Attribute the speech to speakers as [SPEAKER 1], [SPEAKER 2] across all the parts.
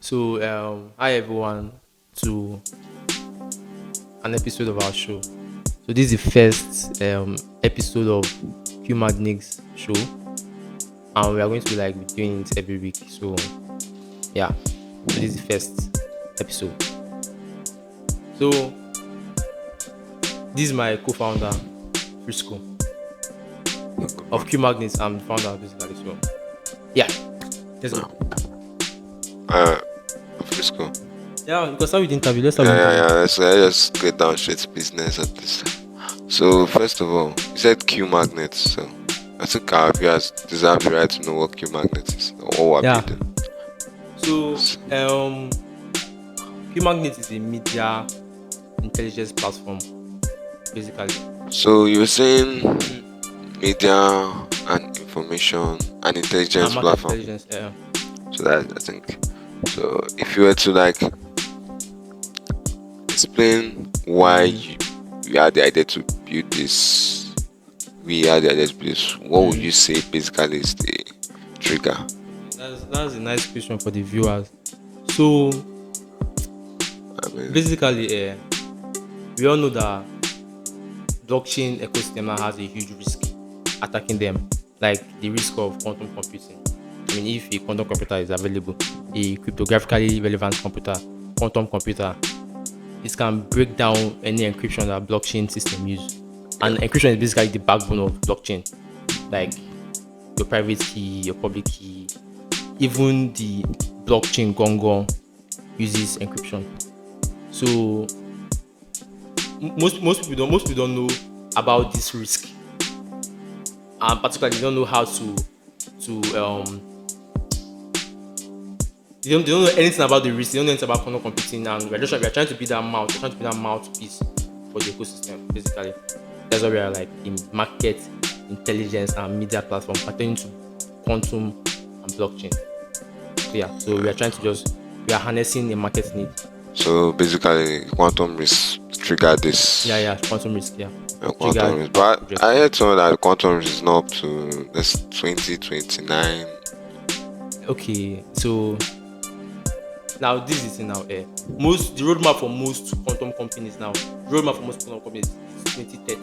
[SPEAKER 1] So, hi everyone to an episode of our show. So, this is the first episode of Qumagnates show, and we are going to be doing it every week. So, yeah, so this is the first episode. So, this is my co-founder, Frisco of Qumagnates. I'm the founder basically. So, yeah, let's go.
[SPEAKER 2] Uh, Frisco.
[SPEAKER 1] Yeah, because start with the interview. Let's start
[SPEAKER 2] Yeah,
[SPEAKER 1] with the
[SPEAKER 2] yeah,
[SPEAKER 1] interview.
[SPEAKER 2] yeah. Let's get down straight to business at this. So first of all, you said Q magnets. So I think our viewers deserve the right to know what Q magnets is or what
[SPEAKER 1] Yeah.
[SPEAKER 2] we do.
[SPEAKER 1] So, Qmagnet is a media intelligence platform, basically.
[SPEAKER 2] So you were saying
[SPEAKER 1] Mm.
[SPEAKER 2] media and information and
[SPEAKER 1] And
[SPEAKER 2] intelligence
[SPEAKER 1] market
[SPEAKER 2] platform.
[SPEAKER 1] intelligence. Yeah.
[SPEAKER 2] So that I think. So if you were to explain why you had the idea to build this, we had the idea to build this. What would you say basically is the trigger?
[SPEAKER 1] That's a nice question for the viewers. So
[SPEAKER 2] I mean,
[SPEAKER 1] basically, we all know that blockchain ecosystem now has a huge risk attacking them, like the risk of quantum computing. I mean, if a quantum computer is available, a cryptographically relevant computer, quantum computer, this can break down any encryption that blockchain system use. And encryption is basically the backbone of blockchain, like your private key, your public key, even the blockchain Gongo uses encryption. So most people don't know about this risk, and particularly they don't know how to they don't know anything about the risk. They don't know anything about quantum computing, and we're trying to be that mouth. We're trying to be that mouthpiece for the ecosystem. Basically, that's why we are like in market intelligence and media platform pertaining to quantum and blockchain. So yeah, so we are harnessing a market need.
[SPEAKER 2] so basically, quantum risk trigger this.
[SPEAKER 1] Yeah, quantum risk. Yeah,
[SPEAKER 2] Quantum
[SPEAKER 1] trigger
[SPEAKER 2] risk. But
[SPEAKER 1] project.
[SPEAKER 2] I heard someone that quantum risk is not up to this 2029.
[SPEAKER 1] Okay, so now this is in our air. Most the roadmap for most quantum companies now. The roadmap for most quantum companies is 2030.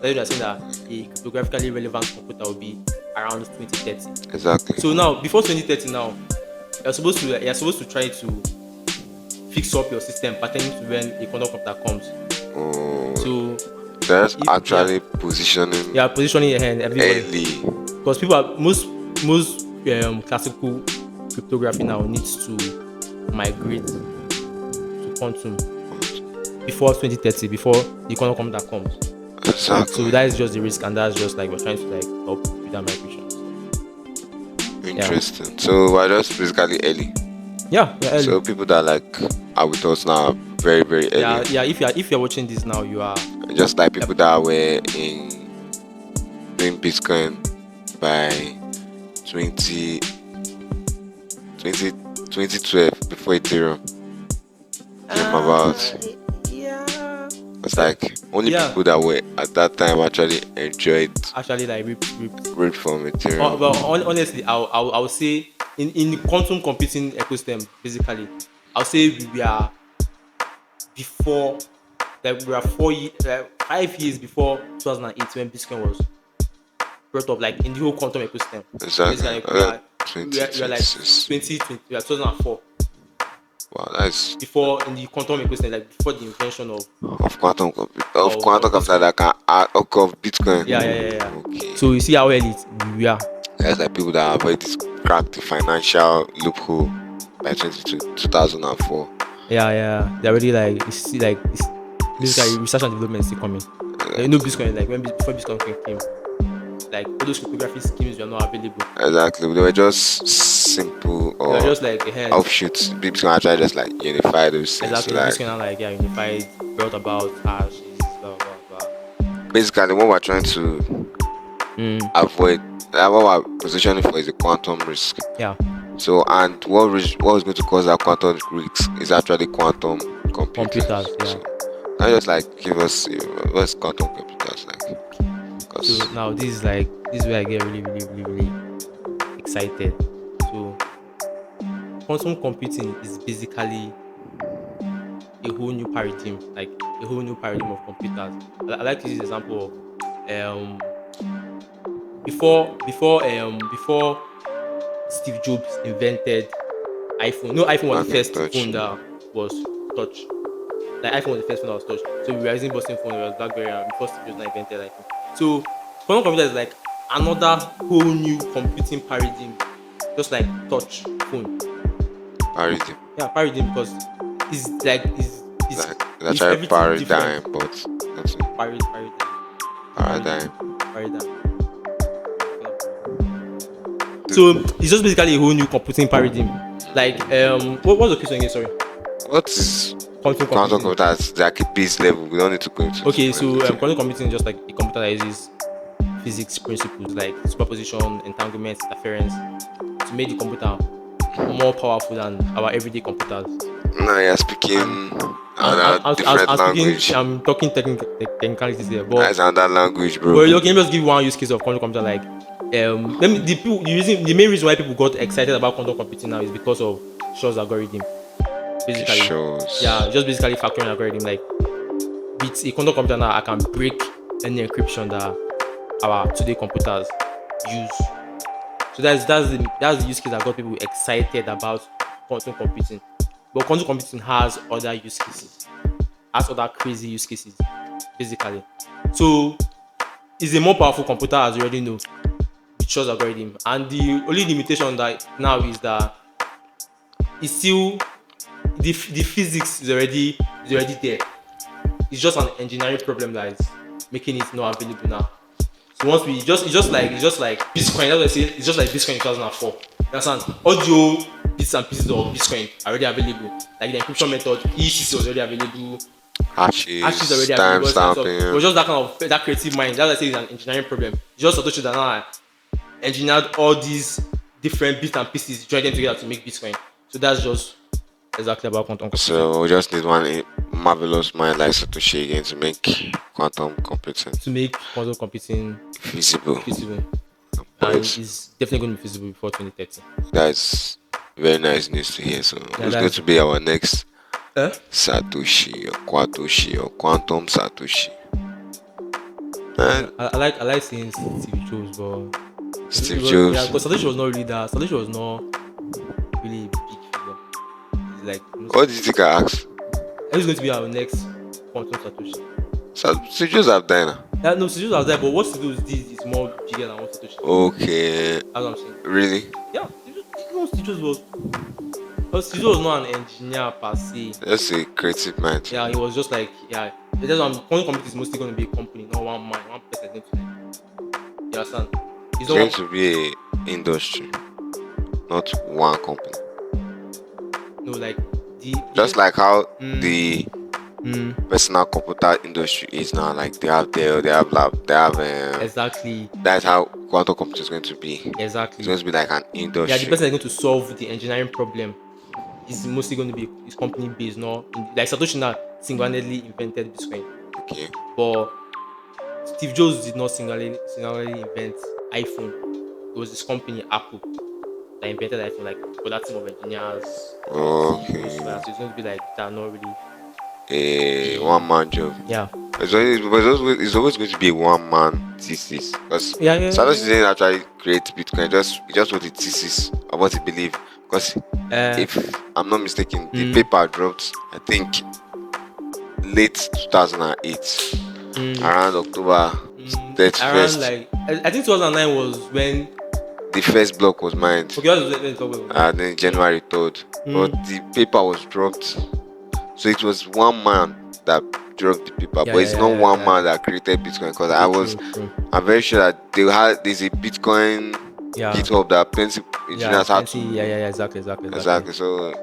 [SPEAKER 1] Like you are saying that a cryptographically relevant computer will be around 2030.
[SPEAKER 2] Exactly.
[SPEAKER 1] So now before 2030 now, you're supposed to try to fix up your system pertaining to when a quantum computer comes.
[SPEAKER 2] Oh,
[SPEAKER 1] So
[SPEAKER 2] that's
[SPEAKER 1] if
[SPEAKER 2] actually positioning
[SPEAKER 1] you are positioning your hand everybody
[SPEAKER 2] early.
[SPEAKER 1] because people are most classical cryptography now needs to migrate to quantum before 2030, before the quantum computer comes. So
[SPEAKER 2] Exactly.
[SPEAKER 1] that is just the risk, and that's just like we're trying to like help with that migration. Yeah,
[SPEAKER 2] Interesting. So we're just basically early.
[SPEAKER 1] yeah, early.
[SPEAKER 2] So people that are with us now are very, very early.
[SPEAKER 1] Yeah. If you're watching this now, you are.
[SPEAKER 2] Just like people that were in doing Bitcoin by 20, 20 2012 before Ethereum came about.
[SPEAKER 1] Yeah.
[SPEAKER 2] It's like only
[SPEAKER 1] Yeah.
[SPEAKER 2] people that were at that time actually enjoyed
[SPEAKER 1] Actually, like rip.
[SPEAKER 2] read from
[SPEAKER 1] Oh,
[SPEAKER 2] Ethereum.
[SPEAKER 1] well, honestly, I'll say in the quantum computing ecosystem, basically, I'll say we are before, like we are 5 years before 2008 when Bitcoin was brought up, like in the whole quantum ecosystem.
[SPEAKER 2] Exactly.
[SPEAKER 1] Basically, like, we are like
[SPEAKER 2] 2026.
[SPEAKER 1] 2020, we are 2004
[SPEAKER 2] Wow, that's
[SPEAKER 1] before in the quantum ecosystem, like before the invention of
[SPEAKER 2] of quantum computer of
[SPEAKER 1] of
[SPEAKER 2] quantum computer
[SPEAKER 1] Bitcoin.
[SPEAKER 2] that can add of Bitcoin.
[SPEAKER 1] Yeah.
[SPEAKER 2] Okay.
[SPEAKER 1] So you see how early we are.
[SPEAKER 2] That's like people that have already cracked the financial loophole by 2004.
[SPEAKER 1] Yeah. They're already like it's basically research and development is still coming. You know, Bitcoin, like before Bitcoin came, like all those cryptography schemes were not available.
[SPEAKER 2] Exactly. They were just simple
[SPEAKER 1] They were
[SPEAKER 2] or
[SPEAKER 1] just like
[SPEAKER 2] offshoots. Bitcoin actually just like unify those things.
[SPEAKER 1] exactly
[SPEAKER 2] So like
[SPEAKER 1] Bitcoin are like unified, brought about hashes, blah blah blah.
[SPEAKER 2] basically what we're trying to avoid, what we're positioning for is a quantum risk.
[SPEAKER 1] Yeah.
[SPEAKER 2] So and what is going to cause that quantum risk is actually quantum computers.
[SPEAKER 1] Computers, yeah.
[SPEAKER 2] So can you just like give us what's quantum computers like?
[SPEAKER 1] So now this is where I get really excited. So quantum computing is basically a whole new paradigm, like a whole new paradigm of computers. I like to use the example of before Steve Jobs invented iPhone. No, iPhone was the
[SPEAKER 2] Back in
[SPEAKER 1] first
[SPEAKER 2] touch.
[SPEAKER 1] phone that was touch. Like iPhone was the first phone that was touch. So we were using Boston phone, it was BlackBerry, and before Steve Jobs not invented iPhone. So quantum computer is like another whole new computing paradigm, just like touch phone.
[SPEAKER 2] Paradigm.
[SPEAKER 1] Yeah, paradigm because it's like
[SPEAKER 2] Like
[SPEAKER 1] it's
[SPEAKER 2] actually
[SPEAKER 1] everything different.
[SPEAKER 2] paradigm, but not
[SPEAKER 1] Paradigm, paradigm,
[SPEAKER 2] paradigm.
[SPEAKER 1] paradigm.
[SPEAKER 2] Dude,
[SPEAKER 1] So it's just basically a whole new computing paradigm. Like what's the question again? Sorry,
[SPEAKER 2] what is
[SPEAKER 1] quantum
[SPEAKER 2] quantum
[SPEAKER 1] computing.
[SPEAKER 2] computer at like a base level? We don't need to go into
[SPEAKER 1] Okay,
[SPEAKER 2] different
[SPEAKER 1] so
[SPEAKER 2] detail.
[SPEAKER 1] quantum computing is just like a computer that uses physics principles like superposition, entanglement, interference to make the computer more powerful than our everyday computers.
[SPEAKER 2] Now you're
[SPEAKER 1] And
[SPEAKER 2] speaking another different
[SPEAKER 1] I'm speaking,
[SPEAKER 2] language.
[SPEAKER 1] I'm talking technicalities here,
[SPEAKER 2] That's another language, bro.
[SPEAKER 1] but you can just give one use case of quantum computer like let me the main reason why people got excited about quantum computing now is because of Shor's algorithm.
[SPEAKER 2] Okay,
[SPEAKER 1] Basically,
[SPEAKER 2] shows.
[SPEAKER 1] yeah, just basically factoring algorithm. Like with a quantum computer now, I can break any encryption that our today computers use. So that's the use case that got people excited about quantum computing. But quantum computing has other use cases, has other crazy use cases, basically. So it's a more powerful computer, as you already know, with Shor's algorithm. And the only limitation that now is that it's still the physics is already there. It's just an engineering problem that is making it not available now. So once we just it's just like Bitcoin. That's what I say. It's just like Bitcoin in 2004. You understand? Audio bits and pieces of Bitcoin are already available. Like the encryption method, ECC was already available. Hashes
[SPEAKER 2] Hashes,
[SPEAKER 1] already available. So it
[SPEAKER 2] timestamping.
[SPEAKER 1] was just that kind of that creative mind. That's why I say it's an engineering problem. It's just Satoshi that now engineered all these different bits and pieces, joined them together to make Bitcoin. So that's just exactly about quantum computing.
[SPEAKER 2] So we just need one marvelous mind like Satoshi again to make quantum computing
[SPEAKER 1] To make quantum computing
[SPEAKER 2] feasible.
[SPEAKER 1] feasible, and
[SPEAKER 2] But
[SPEAKER 1] it's definitely going to be feasible before 2030.
[SPEAKER 2] that's very nice news to hear. So
[SPEAKER 1] Yeah,
[SPEAKER 2] who's going
[SPEAKER 1] that's
[SPEAKER 2] to be our next
[SPEAKER 1] eh?
[SPEAKER 2] Satoshi or Quatoshi or Quantum Satoshi? And
[SPEAKER 1] I like seeing Steve Jobs, but
[SPEAKER 2] Steve
[SPEAKER 1] yeah,
[SPEAKER 2] Jobs.
[SPEAKER 1] because Satoshi was not really that. Satoshi was not really a big figure. It's like
[SPEAKER 2] What did you think I asked?
[SPEAKER 1] who's going to be our next quantum Satoshi?
[SPEAKER 2] Steve Jobs have died now.
[SPEAKER 1] Yeah, no, Steve Jobs was there, but what Steve Jobs did is more bigger than what Satoshi did.
[SPEAKER 2] Okay,
[SPEAKER 1] That's what I'm saying.
[SPEAKER 2] really?
[SPEAKER 1] Yeah, Steve Jobs was. But Steve Jobs was not an engineer per se.
[SPEAKER 2] That's a creative mind.
[SPEAKER 1] Yeah, he was just like That's why quantum computing is mostly going to be a company, not one man, one person. Is going to you understand? It's
[SPEAKER 2] It's
[SPEAKER 1] not
[SPEAKER 2] going
[SPEAKER 1] one,
[SPEAKER 2] to be a industry, not one company.
[SPEAKER 1] no like
[SPEAKER 2] Just like how
[SPEAKER 1] mm,
[SPEAKER 2] the
[SPEAKER 1] mm,
[SPEAKER 2] personal computer industry is now. Like they have Dell, they have lab, they have.
[SPEAKER 1] exactly,
[SPEAKER 2] That's how quantum computing is going to be. It's
[SPEAKER 1] exactly.
[SPEAKER 2] going to be like an
[SPEAKER 1] Yeah, the
[SPEAKER 2] industry.
[SPEAKER 1] person that's going to solve the engineering problem is mostly going to be is company based, not like Satoshi now single-handedly invented Bitcoin,
[SPEAKER 2] Okay.
[SPEAKER 1] but Steve Jobs did not singularly invent iPhone. It was this company Apple that invented iPhone, like for that team of engineers, CEOs. So
[SPEAKER 2] Okay.
[SPEAKER 1] it's going to be like that, not really
[SPEAKER 2] A one
[SPEAKER 1] a
[SPEAKER 2] man job.
[SPEAKER 1] yeah,
[SPEAKER 2] It's always going to be a one man thesis because
[SPEAKER 1] yeah, yeah,
[SPEAKER 2] Satoshi
[SPEAKER 1] yeah.
[SPEAKER 2] didn't actually create Bitcoin. He just wrote the thesis of what he believed. Because
[SPEAKER 1] Uh,
[SPEAKER 2] if I'm not mistaken, the
[SPEAKER 1] mm,
[SPEAKER 2] paper dropped. I think late 2008,
[SPEAKER 1] mm,
[SPEAKER 2] around October
[SPEAKER 1] around
[SPEAKER 2] 31st.
[SPEAKER 1] like I think 2009 was when
[SPEAKER 2] The first block was mined,
[SPEAKER 1] okay, that was when it was
[SPEAKER 2] and then January 3rd. But
[SPEAKER 1] mm,
[SPEAKER 2] the paper was dropped. So it was one man that dropped the paper,
[SPEAKER 1] yeah,
[SPEAKER 2] but
[SPEAKER 1] yeah,
[SPEAKER 2] it's
[SPEAKER 1] yeah,
[SPEAKER 2] not
[SPEAKER 1] yeah,
[SPEAKER 2] one
[SPEAKER 1] yeah.
[SPEAKER 2] man that created Bitcoin. Because
[SPEAKER 1] Okay, true, true.
[SPEAKER 2] I'm very sure that there's a Bitcoin
[SPEAKER 1] Yeah,
[SPEAKER 2] GitHub that plenty
[SPEAKER 1] yeah,
[SPEAKER 2] engineers had
[SPEAKER 1] plenty.
[SPEAKER 2] to
[SPEAKER 1] Yeah, yeah, yeah, exactly.
[SPEAKER 2] exactly. So one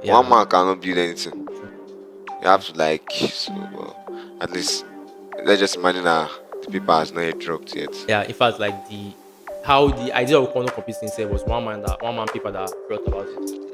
[SPEAKER 1] Yeah,
[SPEAKER 2] man cannot build anything.
[SPEAKER 1] true.
[SPEAKER 2] You have to like so at least let's just imagine that the paper has not yet dropped yet.
[SPEAKER 1] Yeah, in fact, like the how the idea of quantum computing itself was one man paper that brought about it.